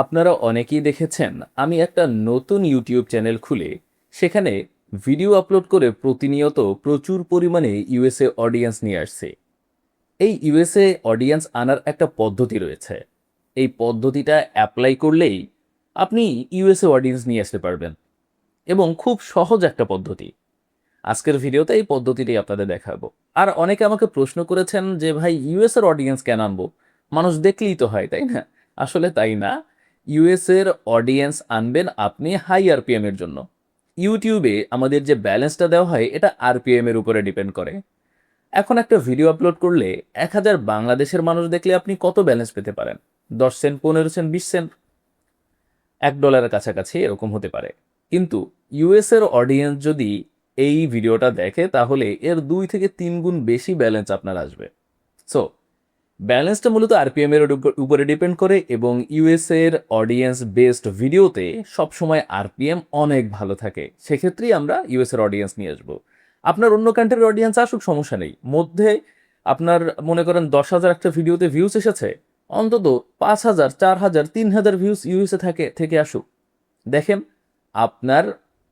আপনারা অনেকেই দেখেছেন আমি একটা নতুন ইউটিউব চ্যানেল খুলে সেখানে ভিডিও আপলোড করে প্রতিনিয়ত প্রচুর পরিমাণে ইউএসএ অডিয়েন্স নিয়ে আসছি। এই ইউএসএ অডিয়েন্স আনার একটা পদ্ধতি রয়েছে। এই পদ্ধতিটা অ্যাপ্লাই করলেই আপনি ইউএসএ অডিয়েন্স নিয়ে আসতে পারবেন এবং খুব সহজ একটা পদ্ধতি। আজকের ভিডিওতে এই পদ্ধতিটি আপনাদের দেখাবো। আর অনেকে আমাকে প্রশ্ন করেছেন যে ভাই ইউএস এর অডিয়েন্স কেন আনবো, মানুষ দেখলেই তো হয়, তাই না? আসলে তাই না। ইউএস এর অডিয়েন্স আনবেন আপনি হাই আরপিএম এর জন্য। ইউটিউবে আমাদের যে ব্যালেন্সটা দেওয়া হয় এটা আরপিএম এর উপরে ডিপেন্ড করে। এখন একটা ভিডিও আপলোড করলে 1,000 বাংলাদেশের মানুষ দেখলে আপনি কত ব্যালেন্স পেতে পারেন? 10 সেন্ট, 15 সেন্ট, 20 সেন্ট, $1 কাছাকাছি এরকম হতে পারে। কিন্তু ইউএস এর অডিয়েন্স যদি এই ভিডিওটা দেখে তাহলে এর 2 থেকে 3 গুণ বেশি ব্যালেন্স আপনার আসবে। সো ব্যালেন্সটা মূলত আরপিএম এর উপরে ডিপেন্ড করে এবং ইউএস এর অডিয়েন্স বেসড ভিডিওতে সবসময় আরপিএম অনেক ভালো থাকে। সেক্ষেত্রেই আমরা ইউএস এর অডিয়েন্স নিয়ে আসবো। আপনার অন্য কান্ট্রির অডিয়েন্স আসুক, সমস্যা নেই। মধ্যে আপনার মনে করেন 10,000 একটা ভিডিওতে ভিউজ এসেছে, অন্তত 5,000, 4,000, 3,000 ভিউজ ইউএসএ থেকে আসুক। দেখেন আপনার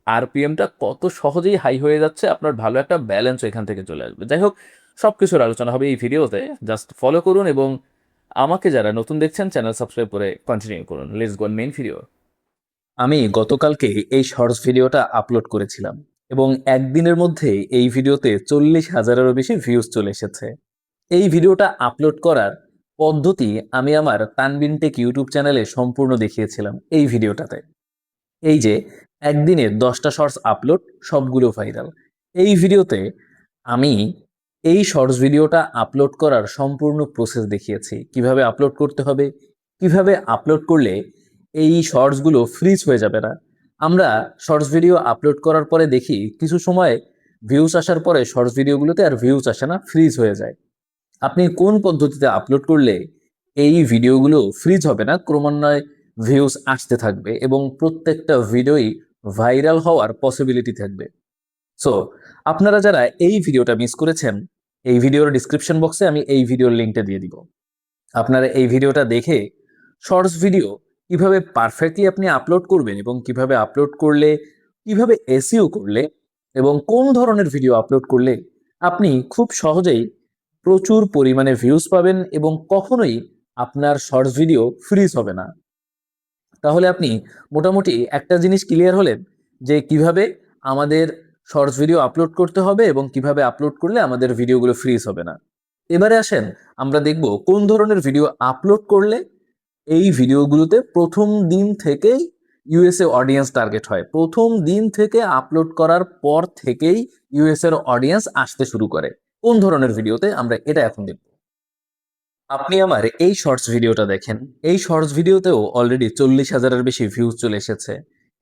আরপিএমটা কত সহজেই হাই হয়ে যাচ্ছে, আপনার ভালো একটা ব্যালেন্স এখান থেকে চলে আসবে। যাই হোক, সব কিছুর আলোচনা হবে এই ভিডিওতে। জাস্ট ফলো করুন এবং আমাকে যারা নতুন দেখছেন চ্যানেল সাবস্ক্রাইব করে কন্টিনিউ করুন। Let's go main video. আমি গতকালকে এই শর্টস ভিডিওটা আপলোড করেছিলাম এবং একদিনের মধ্যে এই ভিডিওতে 40,000-এরও বেশি ভিউজ চলে এসেছে। এই ভিডিওটা আপলোড করার পদ্ধতি আমি আমার তানবিন টেক ইউটিউব চ্যানেলে সম্পূর্ণ দেখিয়েছিলাম এই ভিডিওটাতে। এই যে একদিনে 10টা শর্টস আপলোড, সবগুলো ভাইরাল। এই ভিডিওতে আমি এই শর্টস ভিডিওটা আপলোড করার সম্পূর্ণ প্রসেস দেখিয়েছি, কিভাবে আপলোড করতে হবে, কিভাবে আপলোড করলে এই শর্টসগুলো ফ্রিজ হয়ে যাবে না। আমরা শর্টস ভিডিও আপলোড করার পরে দেখি কিছু সময় ভিউজ আসার পরে শর্টস ভিডিওগুলোতে আর ভিউজ আসে না, ফ্রিজ হয়ে যায়। আপনি কোন পদ্ধতিতে আপলোড করলে এই ভিডিওগুলো ফ্রিজ হবে না, ক্রমান্বয়ে ভিউজ আসতে থাকবে এবং প্রত্যেকটা ভিডিওই ভাইরাল হওয়ার পসিবিলিটি থাকবে। সো আপনারা যারা এই ভিডিওটা মিস করেছেন, এই ভিডিওর ডিসক্রিপশন বক্সে আমি এই ভিডিওর লিঙ্কটা দিয়ে দিব। আপনারা এই ভিডিওটা দেখে শর্টস ভিডিও কিভাবে পারফেক্টলি আপনি আপলোড করবেন এবং কিভাবে আপলোড করলে, কিভাবে এসইও করলে এবং কোন ধরনের ভিডিও আপলোড করলে আপনি খুব সহজেই প্রচুর পরিমাণে ভিউজ পাবেন এবং কখনোই আপনার শর্টস ভিডিও ফ্রিজ হবে না। তাহলে আপনি মোটামুটি একটা জিনিস ক্লিয়ার হলেন যে কিভাবে আমাদের শর্টস ভিডিও আপলোড করতে হবে এবং কিভাবে আপলোড করলে আমাদের ভিডিওগুলো ফ্রিজ হবে না। এবারে আসেন আমরা দেখব কোন ধরনের ভিডিও আপলোড করলে এই ভিডিওগুলোতে প্রথম দিন থেকেই ইউএসএ অডিয়েন্স টার্গেট হয়। প্রথম দিন থেকে আপলোড করার পর থেকেই ইউএস এর অডিয়েন্স আসতে শুরু করে। কোন ধরনের ভিডিওতে, আমরা এটা এখন দেখব। আপনি আমার এই শর্টস ভিডিওটা দেখেন। এই শর্টস ভিডিওতেও অলরেডি 40,000-এর বেশি ভিউজ চলে এসেছে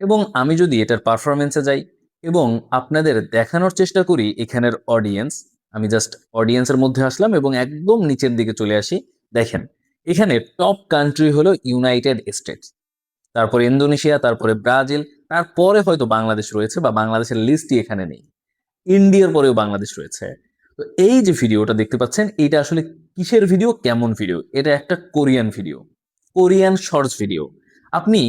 এবং আমি যদি এটার পারফরমেন্সে যাই এবং আপনাদের দেখানোর চেষ্টা করি এখানের অডিয়েন্স, আমি জাস্ট অডিয়েন্সের মধ্যে আসলাম এবং একদম নিচের দিকে চলে আসি। দেখেন এখানে টপ কান্ট্রি হলো ইউনাইটেড স্টেটস, তারপরে ইন্দোনেশিয়া, তারপরে ব্রাজিল, তারপরে হয়তো বাংলাদেশ রয়েছে বা বাংলাদেশের লিস্টই এখানে নেই। ইন্ডিয়ার পরেও বাংলাদেশ রয়েছে। তো এই যে ভিডিওটা দেখতে পাচ্ছেন এটা আসলে কিসের ভিডিও, কেমন ভিডিও? এটা একটা Korean video, Korean shorts video. আপনি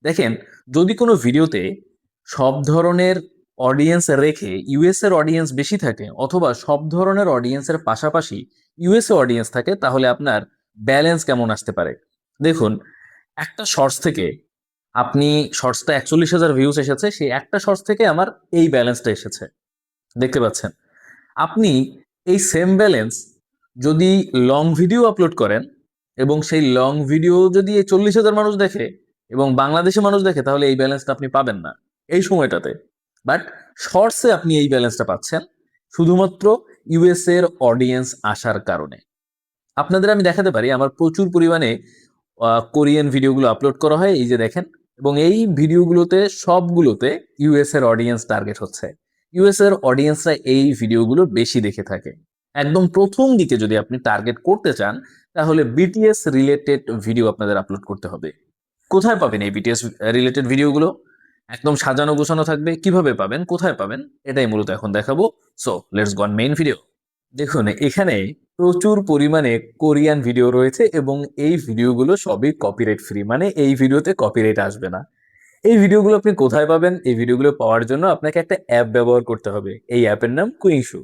দেখেন, যদি কোনো ভিডিওতে সব ধরনের অডিয়েন্স রেখে ইউএস এর অডিয়েন্স বেশি থাকে অথবা সব ধরনের অডিয়েন্সের পাশাপাশি ইউএসএ অডিয়েন্স থাকে তাহলে আপনার ব্যালেন্স কেমন আসতে পারে। দেখুন, একটা শর্টস থেকে আপনি, শর্টসটা 41,000 ভিউজ এসেছে, সেই একটা শর্টস থেকে আমার এই ব্যালেন্সটা এসেছে, দেখতে পাচ্ছেন। আপনি এই সেম ব্যালেন্স যদি লং ভিডিও আপলোড করেন এবং সেই লং ভিডিও যদি এই 40,000 মানুষ দেখে এবং বাংলাদেশে মানুষ দেখে তাহলে এই ব্যালেন্সটা আপনি পাবেন না এই সময়টাতে। বাট শর্টসে আপনি এই ব্যালেন্সটা পাচ্ছেন শুধুমাত্র ইউএস এর অডিয়েন্স আসার কারণে। আপনাদের আমি দেখাতে পারি আমার প্রচুর পরিমাণে কোরিয়ান ভিডিওগুলো আপলোড করা হয়, এই যে দেখেন, এবং এই ভিডিওগুলোতে সবগুলোতে ইউএস এর অডিয়েন্স টার্গেট হচ্ছে। ইউএস এর অডিয়েন্সরা এই ভিডিওগুলো বেশি দেখে থাকে। একদম প্রথম দিকে যদি আপনি টার্গেট করতে চান তাহলে বিটিএস রিলেটেড ভিডিও আপনাদের আপলোড করতে হবে। কোথায় পাবেন এই বিটিএস রিলেটেড ভিডিওগুলো? একদম সাজানো গোছানো থাকবে। কিভাবে পাবেন, কোথায় পাবেন, এটাই মূলত এখন দেখাবো। So let's go on main video. দেখুন এখানে প্রচুর পরিমাণে কোরিয়ান ভিডিও রয়েছে এবং এই ভিডিওগুলো সবই কপিরাইট ফ্রি, মানে এই ভিডিওতে কপিরাইট আসবে না। এই ভিডিওগুলো আপনি কোথায় পাবেন? এই ভিডিওগুলো পাওয়ার জন্য আপনাকে একটা অ্যাপ ব্যবহার করতে হবে। এই অ্যাপের নাম কুইংশু।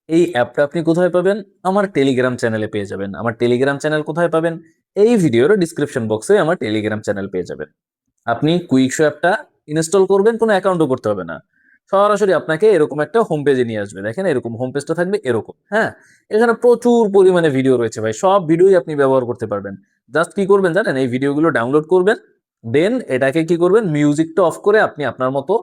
এই অ্যাপটা আপনি কোথায় পাবেন? আমার টেলিগ্রাম চ্যানেলে পেয়ে যাবেন। আমার টেলিগ্রাম চ্যানেল কোথায় পাবেন? এই ভিডিওর ডিসক্রিপশন বক্সে আমার টেলিগ্রাম চ্যানেল পেয়ে যাবেন। আপনি কুইকশো অ্যাপটা ইনস্টল করবেন, কোনো অ্যাকাউন্টও করতে হবে না। সরাসরি আপনাকে এরকম একটা হোম পেজে নিয়ে আসবে। দেখেন এরকম হোম পেজটা থাকবে এরকম, হ্যাঁ? এখানে প্রচুর পরিমাণে ভিডিও রয়েছে ভাই। সব ভিডিওই আপনি ব্যবহার করতে পারবেন। জাস্ট কি করবেন জানেন? এই ভিডিওগুলো ডাউনলোড করবেন। দেন এটাকে কি করবেন? মিউজিকটা অফ করে আপনি আপনার মতো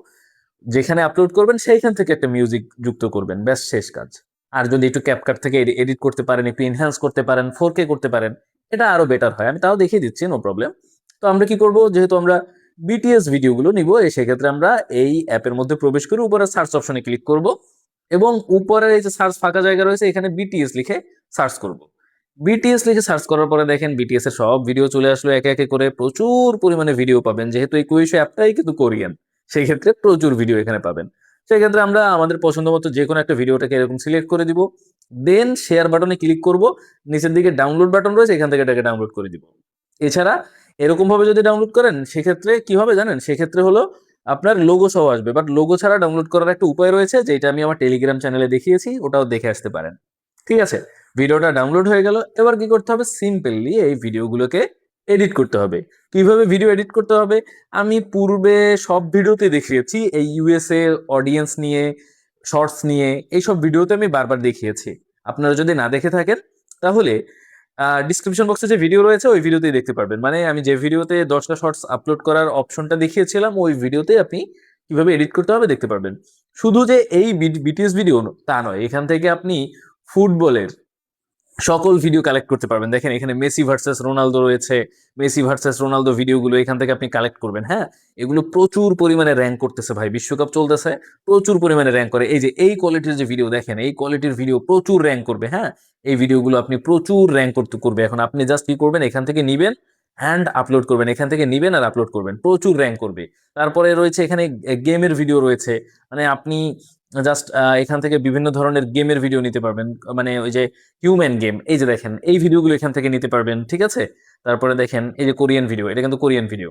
যেখানে আপলোড করবেন সেইখান থেকে একটা মিউজিক যুক্ত করবেন। ব্যাস শেষ কাজ। আর যদি একটু ক্যাপকাট থেকে এডিট করতে পারেন, একটু এনহ্যান্স করতে পারেন, 4K করতে পারেন, এটা আরো বেটার হয়। আমি তাও দেখিয়ে দিচ্ছি, নো প্রবলেম। তো আমরা কি করব, যেহেতু আমরা বিটিএস ভিডিওগুলো নিব, সেক্ষেত্রে আমরা এই অ্যাপের মধ্যে প্রবেশ করে উপরে সার্চ অপশনে ক্লিক করব এবং উপরে এই যে সার্চ ফাঁকা জায়গা রয়েছে এখানে বিটিএস লিখে সার্চ করব। বিটিএস লিখে সার্চ করার পরে দেখেন বিটিএস এর সব ভিডিও চলে আসলো একে একে করে। প্রচুর পরিমাণে ভিডিও পাবেন, যেহেতু এই কুইশো অ্যাপটাই কিন্তু কোরিয়ান, সেই ক্ষেত্রে প্রচুর ভিডিও এখানে পাবেন। সেক্ষেত্রে আমরা আমাদের পছন্দ মতো যে কোনো একটা ভিডিওটাকে এরকম সিলেক্ট করে দিব। দেন শেয়ার বাটনে ক্লিক করব। নিচের দিকে ডাউনলোড বাটন রয়েছে, এখান থেকে এটাকে ডাউনলোড করে দিব। এছাড়া এরকম ভাবে যদি ডাউনলোড করেন সেক্ষেত্রে কি হবে জানেন? সেক্ষেত্রে হলো আপনার লোগো সহ আসবে, বাট লোগো ছাড়া ডাউনলোড করার একটা উপায় রয়েছে, যেটা আমি আমার টেলিগ্রাম চ্যানেলে দেখিয়েছি, ওটাও দেখে আসতে পারেন। ঠিক আছে, ভিডিওটা ডাউনলোড হয়ে গেল। এবার কি করতে হবে? সিম্পলি এই ভিডিওগুলোকে এডিট করতে হবে। কিভাবে ভিডিও এডিট করতে হবে আমি পূর্বে সব ভিডিওতে দেখিয়েছি। এই ইউএসএ অডিয়েন্স নিয়ে, শর্টস নিয়ে এইসব ভিডিওতে আমি বারবার দেখিয়েছি। আপনারা যদি না দেখে থাকেন তাহলে ডিসক্রিপশন বক্সে যে ভিডিও রয়েছে ওই ভিডিওতেই দেখতে পারবেন। মানে আমি যে ভিডিওতে 10টা শর্টস আপলোড করার অপশনটা দেখিয়েছিলাম ওই ভিডিওতে আপনি কিভাবে এডিট করতে হবে দেখতে পারবেন। শুধু যে এই বিটিএস ভিডিও তা নয়, এখান থেকে আপনি ফুটবলের সকল ভিডিও কালেক্ট করতে পারবেন। দেখেন এখানে মেসি ভার্সেস রোনালদো রয়েছে। মেসি ভার্সেস রোনালদো ভিডিওগুলো এখান থেকে আপনি কালেক্ট করবেন, হ্যাঁ? এগুলো প্রচুর পরিমাণে র্যাঙ্ক করতেছে ভাই, বিশ্বকাপ চলতেছে, প্রচুর পরিমাণে র্যাঙ্ক করে। এই যে এই কোয়ালিটির যে ভিডিও দেখেন, এই কোয়ালিটির ভিডিও প্রচুর র্যাঙ্ক করবে, হ্যাঁ? এই ভিডিওগুলো আপনি প্রচুর র্যাঙ্ক করবে। এখন আপনি জাস্ট কি করবেন? এখান থেকে নিবেন অ্যান্ড আপলোড করবেন, এখান থেকে নিবেন আর আপলোড করবেন, প্রচুর র্যাঙ্ক করবে। তারপরে রয়েছে এখানে গেমের ভিডিও রয়েছে। মানে আপনি জাস্ট এখান থেকে বিভিন্ন ধরনের গেমের ভিডিও নিতে পারবেন। মানে ওই যে হিউম্যান গেম, এই যে দেখেন এই ভিডিওগুলো এখান থেকে নিতে পারবেন, ঠিক আছে? তারপরে দেখেন এই যে কোরিয়ান ভিডিও, এটা কিন্তু কোরিয়ান ভিডিও।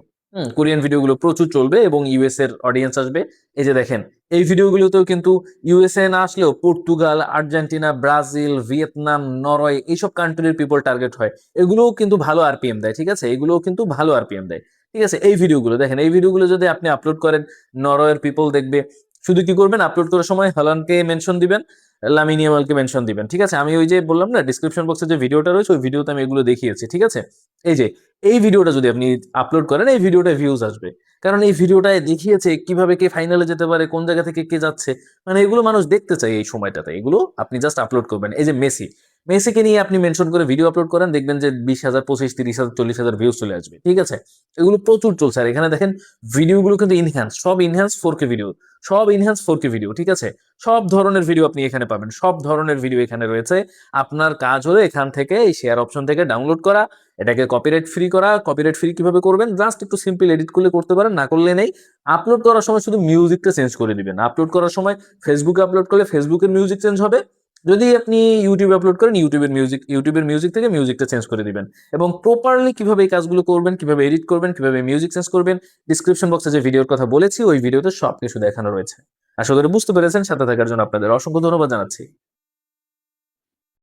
কোরিয়ান ভিডিওগুলো প্রচুর চলবে এবং ইউএস এর অডিয়েন্স আসবে। এই যে দেখেন এই ভিডিওগুলোতেও কিন্তু ইউএসএ না আসলেও Portugal, Argentina, Brazil, Vietnam, Norway এইসব কান্ট্রির পিপল টার্গেট হয়। এগুলোও কিন্তু ভালো আরপিএম দেয়, ঠিক আছে? এগুলোও কিন্তু ভালো আরপিএম দেয়, ঠিক আছে? এই ভিডিওগুলো দেখেন, এই ভিডিওগুলো যদি আপনি আপলোড করেন নরওয়ের পিপল দেখবে। শুধু কি করবেন? আপলোড করার সময় হল্যান্ডকে মেনশন দিবেন, লামিন ইয়ামালকে মেনশন দিবেন, ঠিক আছে? আমি ওই যে বললাম না ডিসক্রিপশন বক্সে যে ভিডিওটা রয়েছে ওই ভিডিওতে আমি এগুলো দেখিয়েছি, ঠিক আছে? এই যে এই ভিডিওটা যদি আপনি আপলোড করেন এই ভিডিওটা ভিউজ আসবে, কারণ এই ভিডিওটায় দেখিয়েছে কিভাবে কে ফাইনালে যেতে পারে, কোন জায়গা থেকে কে যাচ্ছে। মানে এগুলো মানুষ দেখতে চায় এই সময়টাতে। এগুলো আপনি জাস্ট আপলোড করবেন। এই যে মেসিকে নিয়ে আপনি মেনশন করে ভিডিও আপলোড করেন, দেখবেন যে 20,000, 25,000, 30,000, 40,000 ভিউজ চলে আসবে, ঠিক আছে? এগুলো প্রচুর চলছে। আর এখানে দেখেন ভিডিওগুলো কিন্তু ইনহ্যান্স, সব ইনহ্যান্স 4K ভিডিও, সব ইনহ্যান্স 4K ভিডিও, ঠিক আছে? সব ধরনের ভিডিও আপনি এখানে পাবেন, সব ধরনের ভিডিও এখানে রয়েছে। আপনার কাজ হলো এখান থেকে এই শেয়ার অপশন থেকে ডাউনলোড করা, এটাকে কপিরাইট ফ্রি করা। কপিরাইট ফ্রি কিভাবে করবেন? জাস্ট একটু সিম্পল এডিট করলে করতে পারেন, না করলে নেই। আপলোড করার সময় শুধু মিউজিকটা চেঞ্জ করে দিবেন। আপলোড করার সময় ফেসবুকে আপলোড করলে ফেসবুকের মিউজিক চেঞ্জ হবে। যদি আপনি ইউটিউবে আপলোড করেন ইউটিউবের মিউজিক থেকে মিউজিকটা চেঞ্জ করে দিবেন। এবং প্রপারলি কিভাবে এই কাজগুলো করবেন, কিভাবে এডিট করবেন, কিভাবে মিউজিক চেঞ্জ করবেন, ডিসক্রিপশন বক্সে যে ভিডিওর কথা বলেছি ওই ভিডিওতে সবকিছু দেখানো রয়েছে। আশা করি বুঝতে পেরেছেন। সাথে থাকার জন্য আপনাদের অসংখ্য ধন্যবাদ জানাচ্ছি।